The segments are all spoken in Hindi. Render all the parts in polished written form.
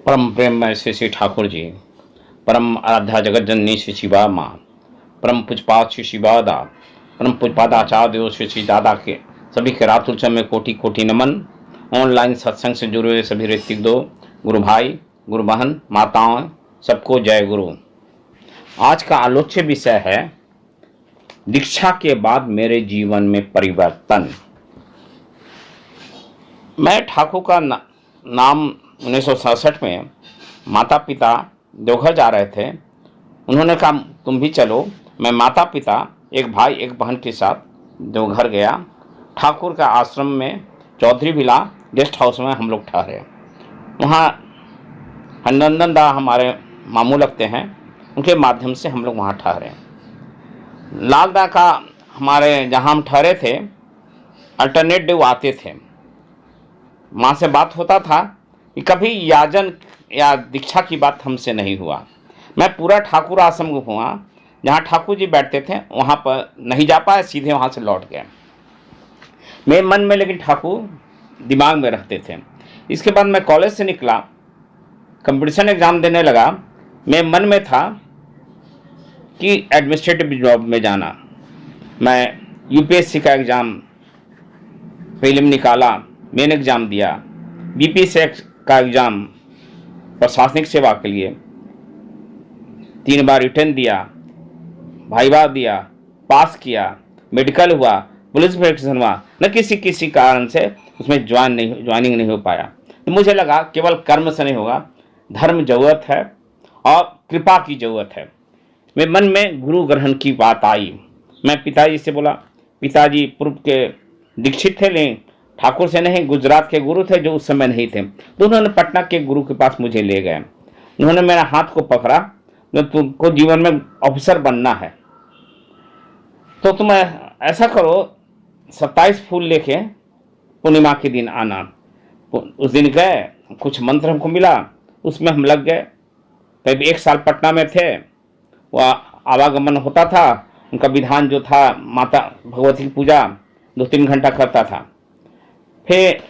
परम प्रेम श्री श्री ठाकुर जी, परम आराध्या जगत जननी श्री शिवा माँ, परम पूजपात श्री शिवादा, परम पूजपात आचार्य श्री श्री दादा के सभी के रातुल में कोटि कोटि नमन। ऑनलाइन सत्संग से जुड़े हुए सभी ऋतिक दो गुरु भाई, गुरु बहन, माताओं, सबको जय गुरु। आज का आलोच्य विषय है दीक्षा के बाद मेरे जीवन में परिवर्तन। मैं ठाकुर का नाम 1967 में माता पिता देवघर जा रहे थे। उन्होंने कहा तुम भी चलो। मैं, माता पिता, एक भाई एक बहन के साथ देवघर गया। ठाकुर का आश्रम में चौधरी विला गेस्ट हाउस में हम लोग ठहरे। वहाँ हरिनंदन दा हमारे मामू लगते हैं, उनके माध्यम से हम लोग वहाँ ठहरे। लालदा का हमारे जहाँ हम ठहरे थे अल्टरनेट डे आते थे। माँ से बात होता था कि कभी याजन या दीक्षा की बात हमसे नहीं हुआ। मैं पूरा ठाकुर आश्रम हुआ, जहाँ ठाकुर जी बैठते थे वहाँ पर नहीं जा पाया, सीधे वहाँ से लौट गए। मेरे मन में लेकिन ठाकुर दिमाग में रहते थे। इसके बाद मैं कॉलेज से निकला, कंपटीशन एग्ज़ाम देने लगा। मेरे मन में था कि एडमिनिस्ट्रेटिव जॉब में जाना। मैं यूपीएससी का एग्ज़ाम प्रीलिम निकाला, मेन एग्ज़ाम दिया, बीपीएससी का एग्ज़ाम प्रशासनिक सेवा के लिए 3 बार रिटर्न दिया, वाइवा दिया, पास किया, मेडिकल हुआ, पुलिस सिलेक्शन हुआ, न किसी कारण से उसमें ज्वाइनिंग नहीं हो पाया। तो मुझे लगा केवल कर्म से नहीं होगा, धर्म जरूरत है और कृपा की ज़रूरत है। मेरे मन में गुरु ग्रहण की बात आई। मैं पिताजी से बोला, पिताजी पूर्व के दीक्षित थे, लेकिन ठाकुर से नहीं, गुजरात के गुरु थे जो उस समय नहीं थे। तो उन्होंने पटना के गुरु के पास मुझे ले गए। उन्होंने मेरा हाथ को पकड़ा, तो तुमको जीवन में ऑफिसर बनना है तो तुम ऐसा करो, 27 फूल लेके पूर्णिमा के दिन आना। उस दिन गए, कुछ मंत्र हमको मिला, उसमें हम लग गए। तब 1 साल पटना में थे, वह आवागमन होता था। उनका विधान जो था, माता भगवती की पूजा 2-3 घंटा करता था। फिर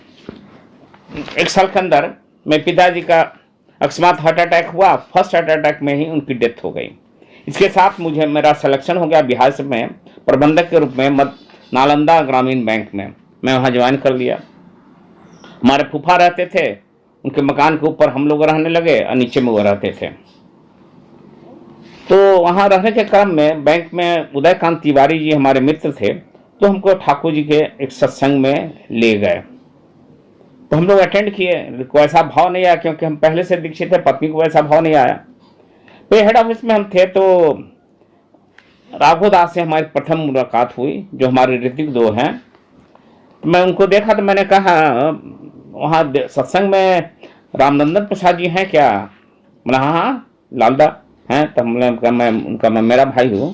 1 साल के अंदर मेरे पिताजी का अकस्मात हार्ट अटैक हुआ। फर्स्ट हार्ट अटैक में ही उनकी डेथ हो गई। इसके साथ मेरा सिलेक्शन हो गया बिहार से, में प्रबंधक के रूप में नालंदा ग्रामीण बैंक में मैं वहाँ ज्वाइन कर लिया। हमारे फूफा रहते थे, उनके मकान के ऊपर हम लोग रहने लगे और नीचे में वो रहते थे। तो वहाँ रहने के क्रम में बैंक में उदयकांत तिवारी जी हमारे मित्र थे, तो हमको ठाकुर जी के एक सत्संग में ले गए। तो हम लोग अटेंड किए। वैसा भाव नहीं आया क्योंकि हम पहले से दीक्षित थे, पत्नी को वैसा भाव नहीं आया। फिर हेड ऑफिस में हम थे तो राघव दास से हमारी प्रथम मुलाकात हुई, जो हमारे ऋतिक दो हैं। तो मैं उनको देखा तो मैंने कहा वहाँ सत्संग में रामनंदन प्रसाद जी हैं क्या? बोला हाँ लालदा हैं। तो मैं मेरा भाई हूँ।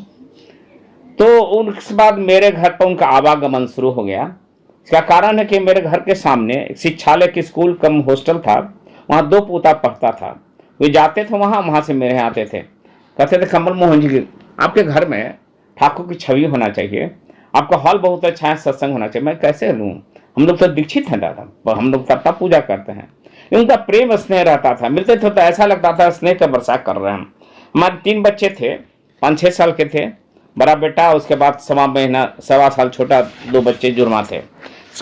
तो उसके बाद मेरे घर पर उनका आवागमन शुरू हो गया। इसका कारण है कि मेरे घर के सामने एक शिक्षालय की स्कूल कम हॉस्टल था, वहाँ 2 पोता पढ़ता था। वे जाते थे वहाँ से मेरे यहाँ आते थे। कहते थे कमल मोहन जी, आपके घर में ठाकुर की छवि होना चाहिए, आपका हॉल बहुत अच्छा है, सत्संग होना चाहिए। मैं कैसे लूँ, हम लोग तो दीक्षित हैं दादा, पर हम लोग तब पूजा करते हैं। उनका प्रेम स्नेह रहता था, मिलते थे तो ऐसा लगता था स्नेह का वर्षा कर रहे हैं। हमारे 3 बच्चे थे, 5-6 साल के थे, बड़ा बेटा, उसके बाद 1.25 साल छोटा, 2 बच्चे जुर्मा थे।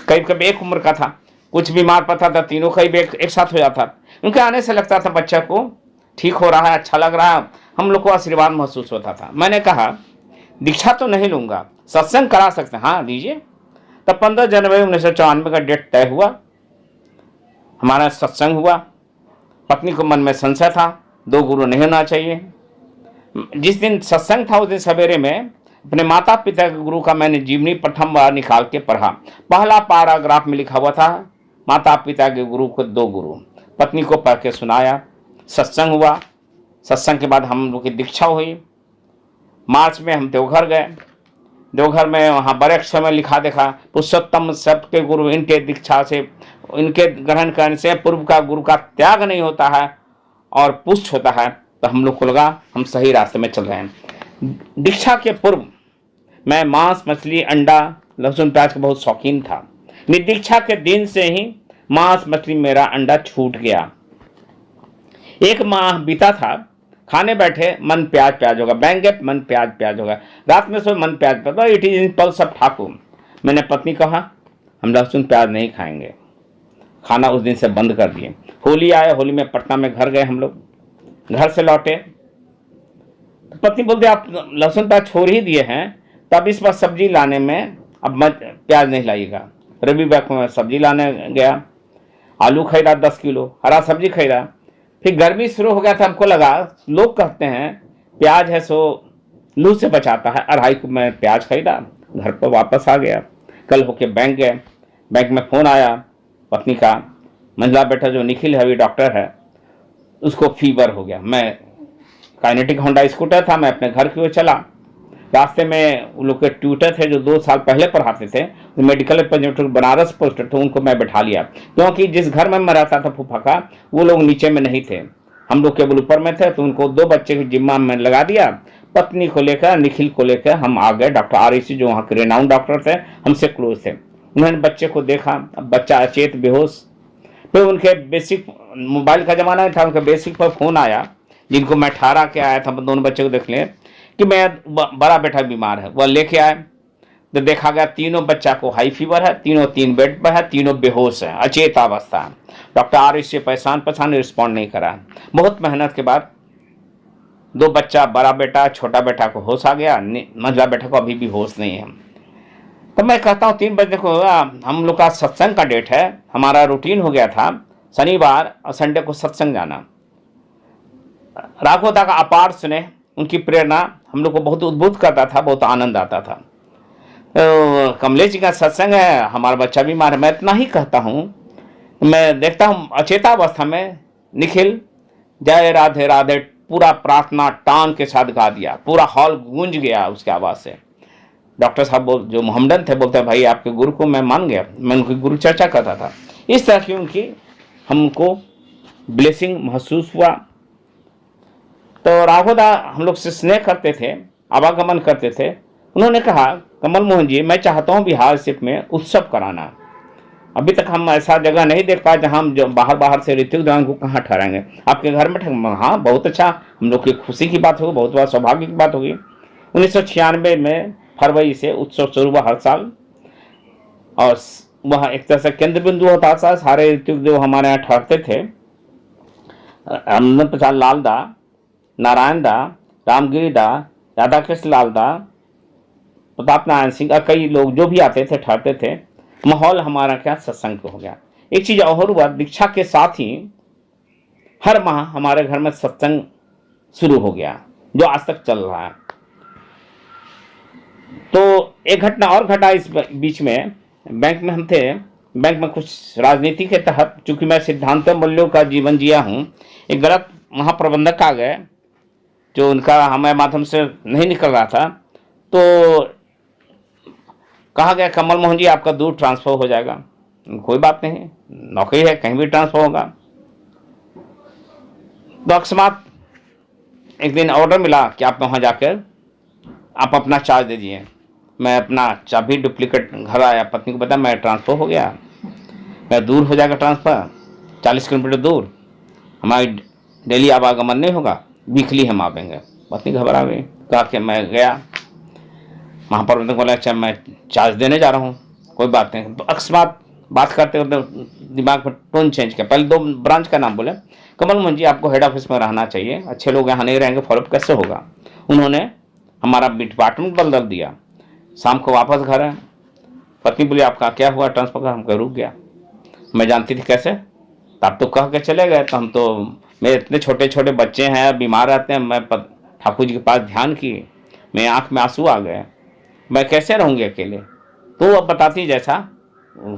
करीब करीब एक उम्र का था। कुछ बीमार पड़ता था, तीनों करीब एक साथ हो जाता। उनके आने से लगता था बच्चा को ठीक हो रहा है, अच्छा लग रहा है, हम लोग को आशीर्वाद महसूस होता था। मैंने कहा दीक्षा तो नहीं लूँगा, सत्संग करा सकते हैं। हाँ दीजिए। तब 15 जनवरी 1994 का डेट तय हुआ, हमारा सत्संग हुआ। पत्नी को मन में संशय था, 2 गुरु नहीं होना चाहिए। जिस दिन सत्संग था उस दिन सवेरे में अपने माता पिता के गुरु का मैंने जीवनी प्रथम बार निकाल के पढ़ा। पहला पैराग्राफ में लिखा हुआ था माता पिता के गुरु को 2 गुरु। पत्नी को पढ़ के सुनाया, सत्संग हुआ। सत्संग के बाद हम लोग की दीक्षा हुई। मार्च में हम देवघर गए। देवघर में वहाँ बड़े अक्षर में लिखा देखा, पुरुषोत्तम सबके गुरु, इनके दीक्षा से, इनके ग्रहण करने से पूर्व का गुरु का त्याग नहीं होता है और पुष्ट होता है। तो हम लोग को लगा हम सही रास्ते में चल रहे हैं। दीक्षा के पूर्व मैं मांस, मछली, अंडा, लहसुन, प्याज का बहुत शौकीन था। दीक्षा के दिन से ही मांस, मछली, मेरा अंडा छूट गया। एक माह बीता था, खाने बैठे मन प्याज प्याज होगा, बैंक गए मन प्याज प्याज होगा, रात में सो मन प्याज प्याज, it is in pulse of Thakur. मैंने पत्नी कहा हम लहसुन प्याज नहीं खाएंगे, खाना उस दिन से बंद कर दिए। होली आए, होली में पटना में घर गए हम लोग, घर से लौटे तो पत्नी बोलते आप लहसुन प्याज छोड़ ही दिए हैं, तो अब इस बार सब्जी लाने में अब मत प्याज नहीं लाइएगा। रविवार को मैं सब्जी लाने गया, आलू खरीदा 10 किलो, हरा सब्जी खरीदा। फिर गर्मी शुरू हो गया था, हमको लगा लोग कहते हैं प्याज है सो लू से बचाता है, 2.5 किलो मैं प्याज खरीदा, घर पर वापस आ गया। कल होके बैंक गए, बैंक में फ़ोन आया पत्नी का, मंझला बेटा जो निखिल है, अभी डॉक्टर है, उसको फीवर हो गया। मैं काइनेटिक होंडा स्कूटर था, मैं अपने घर की ओर चला। रास्ते में वो लोग के ट्यूटर थे जो 2 साल पहले पढ़ाते थे, तो मेडिकल रिप्रेजेंटेटिव बनारस पोस्टर थे, उनको मैं बैठा लिया, क्योंकि जिस घर में मैं रहता था फूफा का, वो लोग नीचे में नहीं थे, हम लोग केवल ऊपर में थे। तो उनको 2 बच्चे की जिम्मा में लगा दिया, पत्नी को लेकर निखिल को लेकर हम आ गए। डॉक्टर REC जो वहाँ के रेनाउंड डॉक्टर थे, हमसे क्लोज थे, उन्होंने बच्चे को देखा, अब बच्चा अचेत बेहोश। फिर उनके बेसिक, मोबाइल का ज़माना था, उनके बेसिक पर फ़ोन आया, जिनको मैं ठहरा के आया था, दोनों बच्चे को देख लें कि मैं बड़ा बेटा बीमार है। वह लेके आए तो देखा गया तीनों बच्चा को हाई फीवर है, तीनों 3 बेड पर है, तीनों बेहोश है, अचेत अवस्था है। डॉक्टर REC परेशान रिस्पॉन्ड नहीं करा। बहुत मेहनत के बाद 2 बच्चा, बड़ा बेटा छोटा बेटा को होश आ गया, मंझला बेटा को अभी भी होश नहीं है। तो मैं कहता हूँ 3 बजे को हम लोग का सत्संग का डेट है, हमारा रूटीन हो गया था शनिवार और संडे को सत्संग जाना। राघवदा का अपार स्नेह, उनकी प्रेरणा हम लोग को बहुत उद्बुद्ध करता था, बहुत आनंद आता था। तो कमलेश जी का सत्संग है, हमारा बच्चा बीमार है। मैं इतना ही कहता हूँ, मैं देखता हूँ अचेतावस्था में निखिल जय राधे राधे पूरा प्रार्थना टान के साथ गा दिया, पूरा हॉल गूंज गया उसके आवाज़ से। डॉक्टर साहब जो मोहम्मदन थे बोलते हैं भाई आपके गुरु को मैं मान गया, मैं उनकी गुरु चर्चा करता था। इस तरह की उनकी हमको ब्लेसिंग महसूस हुआ। तो राघवदा हम लोग से स्नेह करते थे, आवागमन करते थे। उन्होंने कहा कमल मोहन जी मैं चाहता हूँ बिहार शिप में उत्सव कराना। अभी तक हम ऐसा जगह नहीं देख पाए जहाँ हम जो बाहर से ऋतिक दौरान को कहाँ ठहराएंगे, आपके घर में ठहरेंगे। हाँ बहुत अच्छा, हम लोग की खुशी की बात होगी, बहुत बड़ा सौभाग्य की बात होगी। 1996 में फरवरी से उत्सव शुरू हुआ हर साल, और वह एक तरह से केंद्र बिंदु होता था। सारे ऋतिक जो हमारे यहाँ ठहरते थे, आनंद प्रसाद लाल दा, नारायण दा, रामगिरी दा, राधा कृष्ण लाल दा, प्रताप नारायण सिंह, कई लोग जो भी आते थे ठहरते थे। माहौल हमारा क्या सत्संग हो गया। एक चीज और हुआ, दीक्षा के साथ ही हर माह हमारे घर में सत्संग शुरू हो गया, जो आज तक चल रहा है। तो एक घटना और घटा इस बीच में। बैंक में हम थे, बैंक में कुछ राजनीति के तहत, चूंकि मैं सिद्धांत मूल्यों का जीवन जिया हूँ, एक गलत महाप्रबंधक आ गए जो उनका हमारे माध्यम से नहीं निकल रहा था। तो कहा गया कमल मोहन जी आपका दूर ट्रांसफ़र हो जाएगा। कोई बात नहीं, नौकरी है, कहीं भी ट्रांसफ़र होगा। तो अकस्मात एक दिन ऑर्डर मिला कि आप वहाँ जाकर आप अपना चार्ज दे दीजिए। मैं अपना चाबी डुप्लीकेट घर आया, पत्नी को बताया मैं ट्रांसफ़र हो गया, मैं दूर हो जाएगा ट्रांसफ़र, 40 किलोमीटर दूर, हमारी डेली आवागमन नहीं होगा, वीकली हम आवेंगे। पत्नी घबरा गई, कहा कि मैं गया, महाप्रबंधक बोला अच्छा मैं चार्ज देने जा रहा हूँ, कोई बात नहीं। तो अकस्मात बात करते करते दिमाग में टोन चेंज किया, पहले 2 ब्रांच का नाम बोले, कमल मोहन जी आपको हेड ऑफिस में रहना चाहिए, अच्छे लोग यहाँ नहीं रहेंगे, फॉलोअप कैसे होगा। उन्होंने हमारा डिपार्टमेंट बदल दिया। शाम को वापस घर है, पत्नी बोली आपका क्या हुआ ट्रांसफर का, हमको रुक गया। मैं जानती थी कैसे, तो आप तो कह के चले गए, तो हम तो, मेरे इतने छोटे छोटे बच्चे हैं बीमार रहते हैं, मैं ठाकुर जी के पास ध्यान किए, मेरी आँख में आंसू आ गए, मैं कैसे रहूँगी अकेले। तो अब बताती जैसा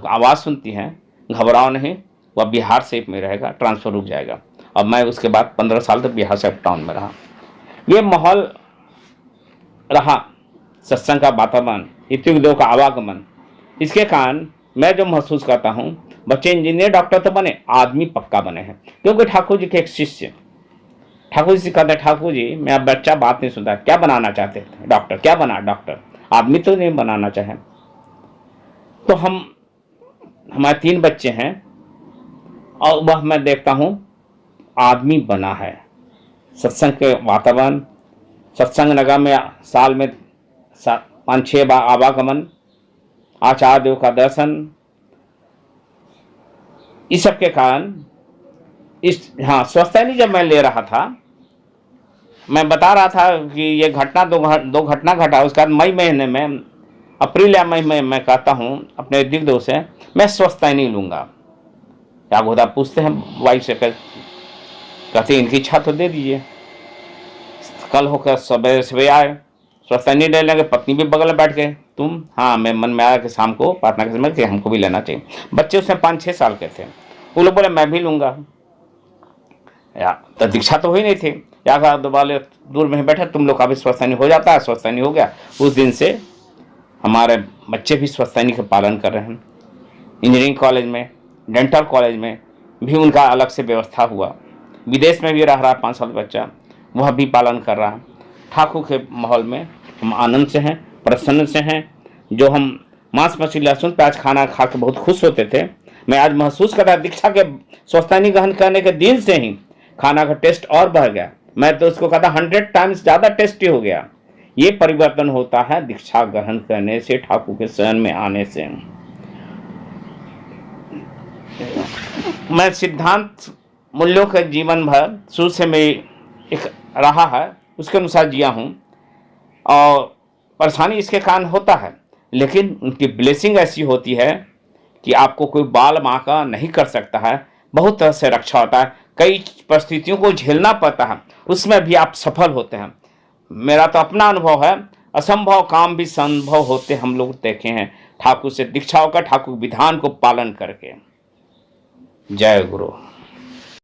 आवाज़ सुनती हैं, घबराओ नहीं, वह बिहार से में रहेगा, ट्रांसफ़र रुक जाएगा। अब मैं उसके बाद 15 साल तक बिहार से अपटाउन में रहा। ये माहौल रहा, सत्संग का वातावरण, ऋतिक देव का आवागमन। इसके कारण मैं जो महसूस करता हूँ, बच्चे इंजीनियर डॉक्टर तो बने, आदमी पक्का बने हैं, क्योंकि ठाकुर जी के एक शिष्य ठाकुर जी से कहते ठाकुर जी मेरा बच्चा बात नहीं सुनता, क्या बनाना चाहते थे डॉक्टर, क्या बना डॉक्टर, आदमी तो नहीं बनाना चाहे। तो हमारे 3 बच्चे हैं, और वह मैं देखता हूँ आदमी बना है। सत्संग के वातावरण, सत्संग नगर में साल में 5-6 बार आवागमन, आचार्य देव का दर्शन, इस सब के कारण हाँ, स्वस्थानी जब मैं ले रहा था, मैं बता रहा था कि ये घटना दो घटना घटा। उसके बाद मई महीने में, अप्रैल या मई में मैं कहता हूँ अपने दिग्गजों से, मैं स्वस्थानी लूँगा। क्या गोदा पूछते हैं वाइफ से, कहते इनकी इच्छा तो दे दीजिए। कल होकर सवेरे सवेरे आए, स्वस्थानी ले लेंगे। पत्नी भी बगल में बैठ गए, तुम? हाँ, मैं मन में आया कि शाम को प्रार्थना के समय कि हमको भी लेना चाहिए। बच्चे उसमें 5-6 साल के थे। वो लोग बोले मैं भी लूँगा। या तो दीक्षा तो हुई नहीं थी, या वाले दूर में बैठे, तुम लोग का भी स्वस्थानी हो जाता है। स्वस्थानी हो गया। उस दिन से हमारे बच्चे भी स्वस्थानी का पालन कर रहे हैं। इंजीनियरिंग कॉलेज में, डेंटल कॉलेज में भी उनका अलग से व्यवस्था हुआ। विदेश में भी रह रहा 5 साल बच्चा, वह भी पालन कर रहा है। ठाकुर के माहौल में हम आनंद से हैं, प्रसन्न से हैं। जो हम मांस मछली लहसुन प्याज खाना खा के बहुत खुश होते थे, मैं आज महसूस कर रहा, दीक्षा के स्वस्थानी ग्रहण करने के दिन से ही खाना का टेस्ट और बढ़ गया। मैं तो उसको कहता 100 टाइम्स ज़्यादा टेस्टी हो गया। ये परिवर्तन होता है दीक्षा ग्रहण करने से, ठाकुर के शरण में आने से। मैं सिद्धांत मूल्यों के जीवन भर शुरू से मैं एक रहा है, उसके अनुसार जिया हूँ। और परेशानी इसके कारण होता है, लेकिन उनकी ब्लेसिंग ऐसी होती है कि आपको कोई बाल बांका नहीं कर सकता है। बहुत तरह से रक्षा होता है। कई परिस्थितियों को झेलना पड़ता है, उसमें भी आप सफल होते हैं। मेरा तो अपना अनुभव है, असंभव काम भी संभव होते हम लोग देखे हैं ठाकुर से दीक्षा होकर, ठाकुर विधान को पालन करके। जय गुरु।